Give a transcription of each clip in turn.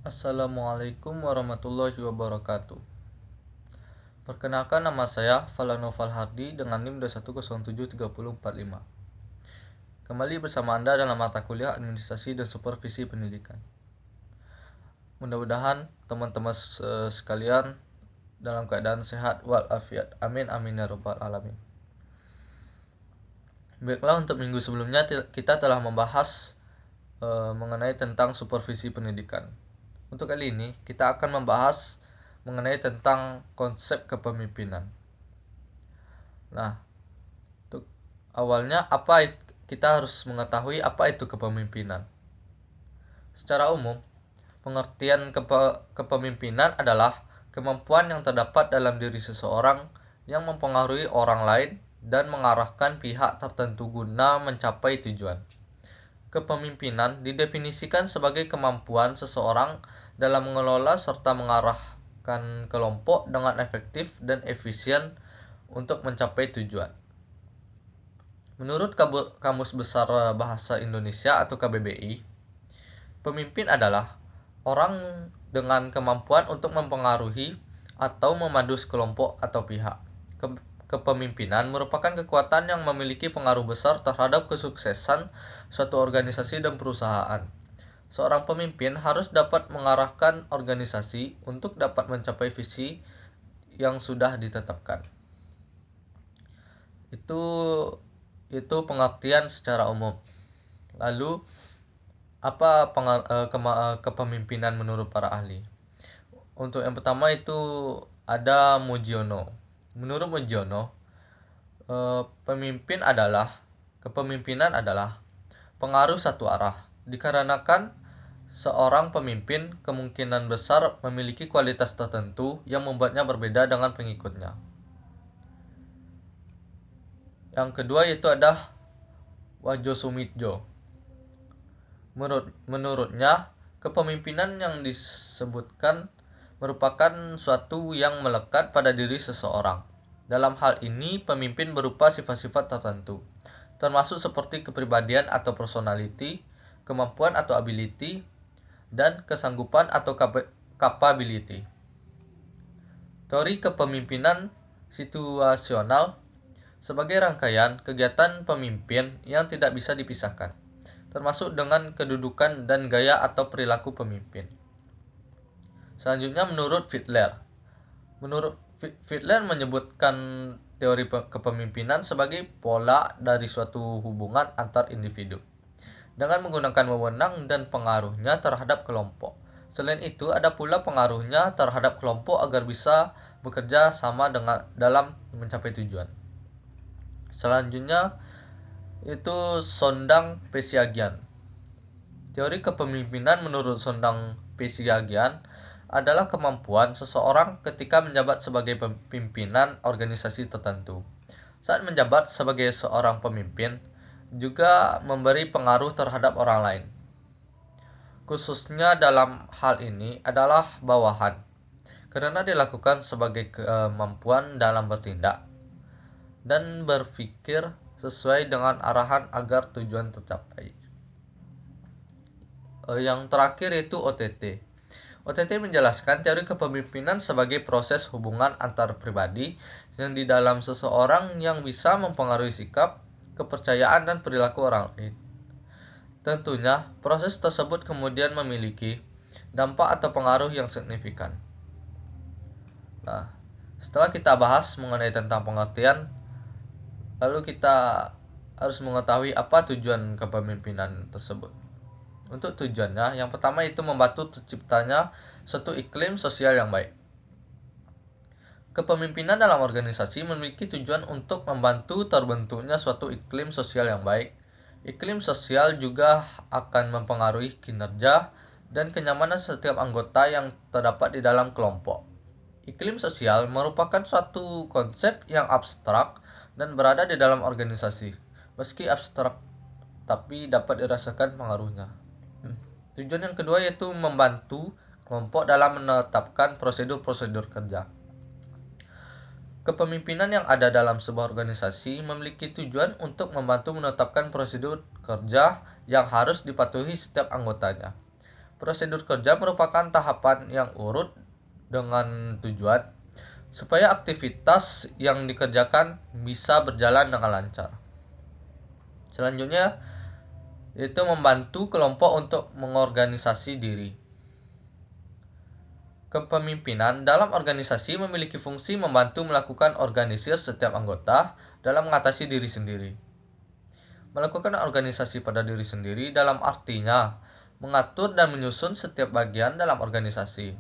Assalamualaikum warahmatullahi wabarakatuh. Perkenalkan, nama saya Falanoval Hardi dengan NIM 2107345. Kembali bersama Anda dalam mata kuliah Administrasi dan Supervisi Pendidikan. Mudah-mudahan teman-teman sekalian dalam keadaan sehat walafiat. Amin amin ya rabbal alamin. Baiklah, untuk minggu sebelumnya kita telah membahas mengenai tentang supervisi pendidikan. Untuk kali ini kita akan membahas mengenai tentang konsep kepemimpinan. Nah, untuk awalnya kita harus mengetahui apa itu kepemimpinan. Secara umum, pengertian kepemimpinan adalah kemampuan yang terdapat dalam diri seseorang yang mempengaruhi orang lain dan mengarahkan pihak tertentu guna mencapai tujuan. Kepemimpinan didefinisikan sebagai kemampuan seseorang dalam mengelola serta mengarahkan kelompok dengan efektif dan efisien untuk mencapai tujuan. Menurut Kamus Besar Bahasa Indonesia atau KBBI, pemimpin adalah orang dengan kemampuan untuk mempengaruhi atau memandu sekelompok atau pihak. Kepemimpinan merupakan kekuatan yang memiliki pengaruh besar terhadap kesuksesan suatu organisasi dan perusahaan. Seorang pemimpin harus dapat mengarahkan organisasi untuk dapat mencapai visi yang sudah ditetapkan. Itu pengertian secara umum. Lalu, apa kepemimpinan menurut para ahli? Untuk yang pertama itu ada Mujiono. Menurut Mujiono, kepemimpinan adalah pengaruh satu arah, dikarenakan seorang pemimpin kemungkinan besar memiliki kualitas tertentu yang membuatnya berbeda dengan pengikutnya. Yang kedua yaitu ada Wajo Sumitjo. Menurutnya, kepemimpinan yang disebutkan merupakan suatu yang melekat pada diri seseorang. Dalam hal ini, pemimpin berupa sifat-sifat tertentu, termasuk seperti kepribadian atau personality, kemampuan atau ability, dan kesanggupan atau capability. Teori kepemimpinan situasional sebagai rangkaian kegiatan pemimpin yang tidak bisa dipisahkan, termasuk dengan kedudukan dan gaya atau perilaku pemimpin. Selanjutnya menurut Fiedler menyebutkan teori kepemimpinan sebagai pola dari suatu hubungan antar individu dengan menggunakan wewenang dan pengaruhnya terhadap kelompok. Selain itu, ada pula pengaruhnya terhadap kelompok agar bisa bekerja sama dalam mencapai tujuan. Selanjutnya itu Sondang Pesyagian. Teori kepemimpinan menurut Sondang Pesyagian adalah kemampuan seseorang ketika menjabat sebagai pimpinan organisasi tertentu. Saat menjabat sebagai seorang pemimpin, juga memberi pengaruh terhadap orang lain. Khususnya dalam hal ini adalah bawahan, karena dilakukan sebagai kemampuan dalam bertindak dan berpikir sesuai dengan arahan agar tujuan tercapai. Yang terakhir itu OTT. OTT menjelaskan teori kepemimpinan sebagai proses hubungan antar pribadi yang di dalam seseorang yang bisa mempengaruhi sikap, kepercayaan, dan perilaku orang lain. Tentunya, proses tersebut kemudian memiliki dampak atau pengaruh yang signifikan. Nah, setelah kita bahas mengenai tentang pengertian, lalu kita harus mengetahui apa tujuan kepemimpinan tersebut. Untuk tujuannya, yang pertama itu membantu terciptanya suatu iklim sosial yang baik. Kepemimpinan dalam organisasi memiliki tujuan untuk membantu terbentuknya suatu iklim sosial yang baik. Iklim sosial juga akan mempengaruhi kinerja dan kenyamanan setiap anggota yang terdapat di dalam kelompok. Iklim sosial merupakan suatu konsep yang abstrak dan berada di dalam organisasi. Meski abstrak, tapi dapat dirasakan pengaruhnya. Tujuan yang kedua yaitu membantu kelompok dalam menetapkan prosedur-prosedur kerja. Kepemimpinan yang ada dalam sebuah organisasi memiliki tujuan untuk membantu menetapkan prosedur kerja yang harus dipatuhi setiap anggotanya. Prosedur kerja merupakan tahapan yang urut dengan tujuan supaya aktivitas yang dikerjakan bisa berjalan dengan lancar. Selanjutnya, yaitu membantu kelompok untuk mengorganisasi diri. Kepemimpinan dalam organisasi memiliki fungsi membantu melakukan organisir setiap anggota dalam mengatasi diri sendiri. Melakukan organisasi pada diri sendiri dalam artinya mengatur dan menyusun setiap bagian dalam organisasi,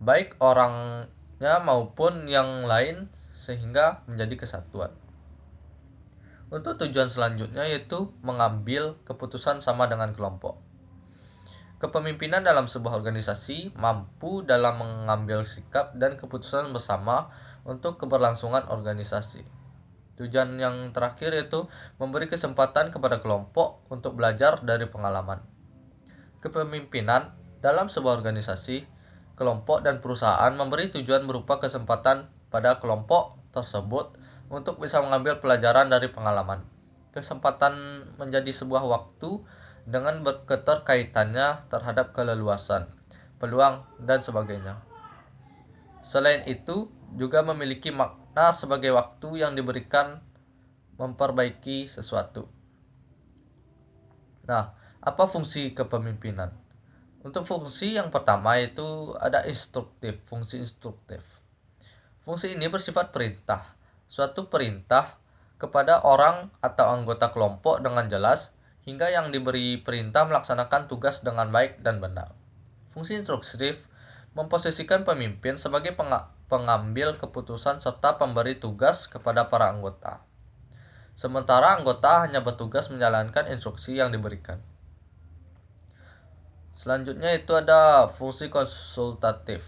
baik orangnya maupun yang lain sehingga menjadi kesatuan. Untuk tujuan selanjutnya yaitu mengambil keputusan sama dengan kelompok. Kepemimpinan dalam sebuah organisasi mampu dalam mengambil sikap dan keputusan bersama untuk keberlangsungan organisasi. Tujuan yang terakhir yaitu memberi kesempatan kepada kelompok untuk belajar dari pengalaman. Kepemimpinan dalam sebuah organisasi, kelompok dan perusahaan memberi tujuan berupa kesempatan pada kelompok tersebut untuk bisa mengambil pelajaran dari pengalaman. Kesempatan menjadi sebuah waktu dengan keterkaitannya terhadap keleluasan, peluang, dan sebagainya. Selain itu, juga memiliki makna sebagai waktu yang diberikan memperbaiki sesuatu. Nah, apa fungsi kepemimpinan? Untuk fungsi yang pertama itu ada instruktif, fungsi instruktif. Fungsi ini bersifat perintah, suatu perintah kepada orang atau anggota kelompok dengan jelas hingga yang diberi perintah melaksanakan tugas dengan baik dan benar. Fungsi instruktif memposisikan pemimpin sebagai pengambil keputusan serta pemberi tugas kepada para anggota. Sementara anggota hanya bertugas menjalankan instruksi yang diberikan. Selanjutnya itu ada fungsi konsultatif.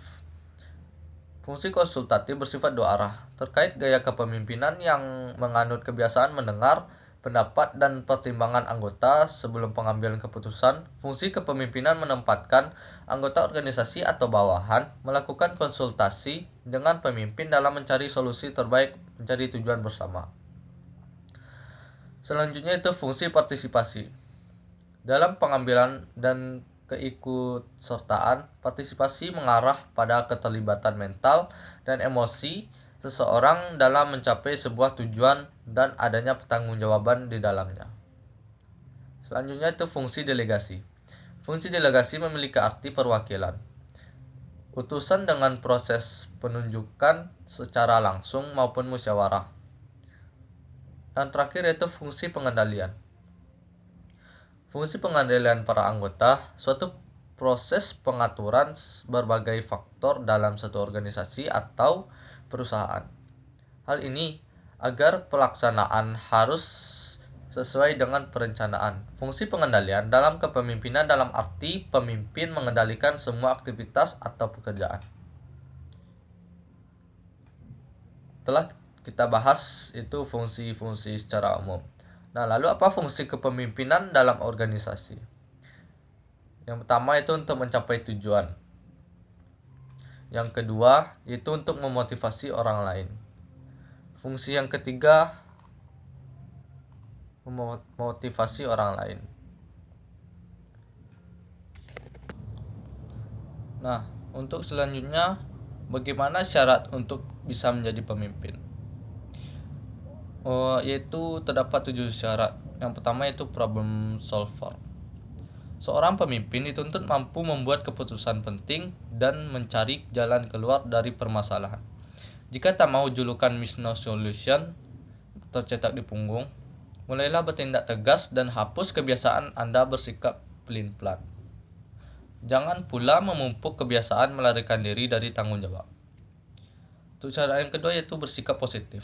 Fungsi konsultatif bersifat dua arah, terkait gaya kepemimpinan yang menganut kebiasaan mendengar pendapat dan pertimbangan anggota sebelum pengambilan keputusan. Fungsi kepemimpinan menempatkan anggota organisasi atau bawahan melakukan konsultasi dengan pemimpin dalam mencari solusi terbaik mencari tujuan bersama. Selanjutnya itu fungsi partisipasi. Dalam pengambilan dan keikutsertaan, partisipasi mengarah pada keterlibatan mental dan emosi seseorang dalam mencapai sebuah tujuan dan adanya pertanggungjawaban di dalamnya. Selanjutnya itu fungsi delegasi. Fungsi delegasi memiliki arti perwakilan. Utusan dengan proses penunjukan secara langsung maupun musyawarah. Dan terakhir yaitu fungsi pengendalian. Fungsi pengendalian para anggota, suatu proses pengaturan berbagai faktor dalam satu organisasi atau perusahaan. Hal ini agar pelaksanaan harus sesuai dengan perencanaan. Fungsi pengendalian dalam kepemimpinan dalam arti pemimpin mengendalikan semua aktivitas atau pekerjaan. Telah kita bahas itu fungsi-fungsi secara umum. Nah, lalu apa fungsi kepemimpinan dalam organisasi? Yang pertama itu untuk mencapai tujuan. Yang kedua itu untuk memotivasi orang lain. Fungsi yang ketiga memotivasi orang lain. Nah, untuk selanjutnya bagaimana syarat untuk bisa menjadi pemimpin? Yaitu terdapat 7 syarat. Yang pertama itu problem solver. Seorang pemimpin dituntut mampu membuat keputusan penting dan mencari jalan keluar dari permasalahan. Jika tak mau julukan Miss No Solution tercetak di punggung, mulailah bertindak tegas dan hapus kebiasaan Anda bersikap pelin-pelan. Jangan pula memupuk kebiasaan melarikan diri dari tanggung jawab. Untuk cara yang kedua yaitu bersikap positif.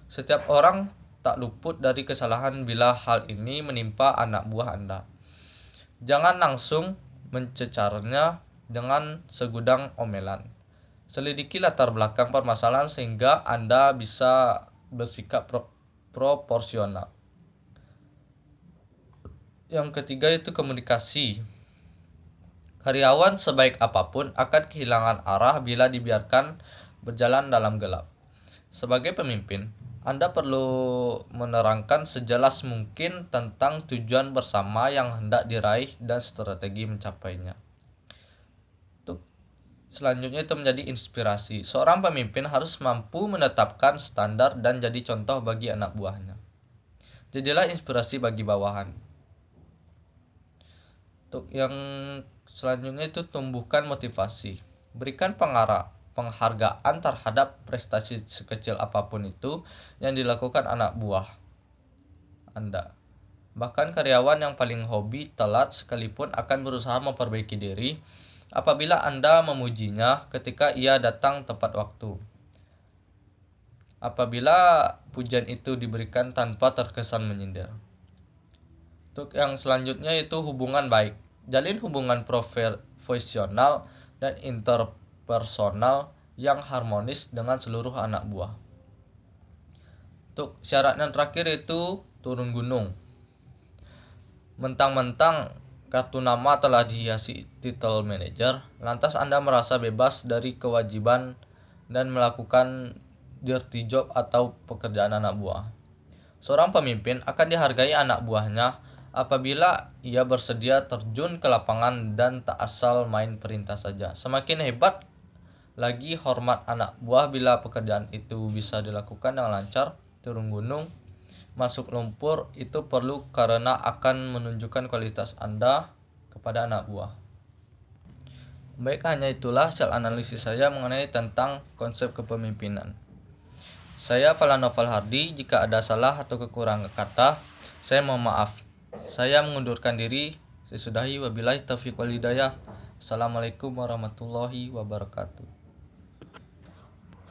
Setiap orang tak luput dari kesalahan bila hal ini menimpa anak buah Anda. Jangan langsung mencecarnya dengan segudang omelan. Selidiki latar belakang permasalahan sehingga Anda bisa bersikap proporsional. Yang ketiga itu komunikasi. Karyawan sebaik apapun akan kehilangan arah bila dibiarkan berjalan dalam gelap. Sebagai pemimpin, Anda perlu menerangkan sejelas mungkin tentang tujuan bersama yang hendak diraih dan strategi mencapainya. Selanjutnya itu menjadi inspirasi. Seorang pemimpin harus mampu menetapkan standar dan jadi contoh bagi anak buahnya. Jadilah inspirasi bagi bawahan. Untuk yang selanjutnya itu tumbuhkan motivasi. Berikan penghargaan terhadap prestasi sekecil apapun itu yang dilakukan anak buah Anda. Bahkan karyawan yang paling hobi telat sekalipun akan berusaha memperbaiki diri apabila Anda memujinya ketika ia datang tepat waktu. Apabila pujian itu diberikan tanpa terkesan menyindir. Untuk yang selanjutnya itu hubungan baik. Jalin hubungan profesional dan interpersonal yang harmonis dengan seluruh anak buah. Untuk syarat yang terakhir itu turun gunung. Mentang-mentang kartu nama telah dihiasi title manager, lantas Anda merasa bebas dari kewajiban dan melakukan dirty job atau pekerjaan anak buah. Seorang pemimpin akan dihargai anak buahnya apabila ia bersedia terjun ke lapangan dan tak asal main perintah saja. Semakin hebat lagi hormat anak buah bila pekerjaan itu bisa dilakukan dengan lancar. Turun gunung, masuk lumpur itu perlu karena akan menunjukkan kualitas Anda kepada anak buah. Baik, hanya itulah sel analisis saya mengenai tentang konsep kepemimpinan. Saya Falanoval Hardi. Jika ada salah atau kekurangan kata, saya mohon maaf. Saya mengundurkan diri. Saya sudahi. Wabillahi taufiq wal hidayah. Assalamualaikum warahmatullahi wabarakatuh.